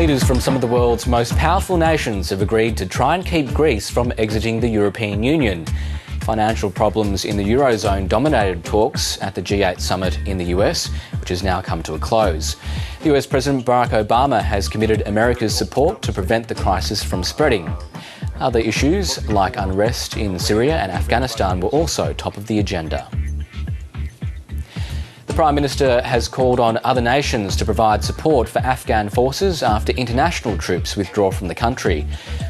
Leaders from some of the world's most powerful nations have agreed to try and keep Greece from exiting the European Union. Financial problems in the Eurozone dominated talks at the G8 summit in the US, which has now come to a close. The US President Barack Obama has committed America's support to prevent the crisis from spreading. Other issues, like unrest in Syria and Afghanistan, were also top of the agenda. The Prime Minister has called on other nations to provide support for Afghan forces after international troops withdraw from the country.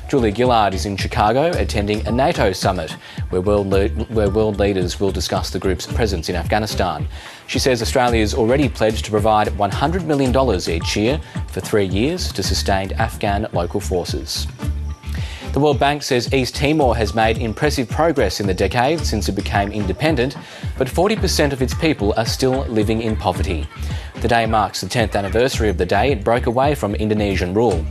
Julia Gillard is in Chicago attending a NATO summit where world leaders will discuss the group's presence in Afghanistan. She says Australia has already pledged to provide $100 million each year for 3 years to sustain Afghan local forces. The World Bank says East Timor has made impressive progress in the decade since it became independent, but 40% of its people are still living in poverty. The day marks the 10th anniversary of the day it broke away from Indonesian rule.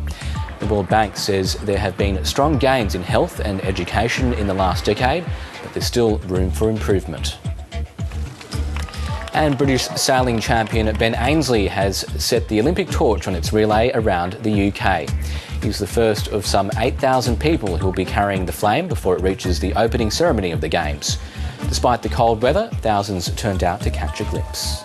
The World Bank says there have been strong gains in health and education in the last decade, but there's still room for improvement. And British sailing champion Ben Ainslie has set the Olympic torch on its relay around the UK. He's the first of some 8,000 people who will be carrying the flame before it reaches the opening ceremony of the Games. Despite the cold weather, thousands turned out to catch a glimpse.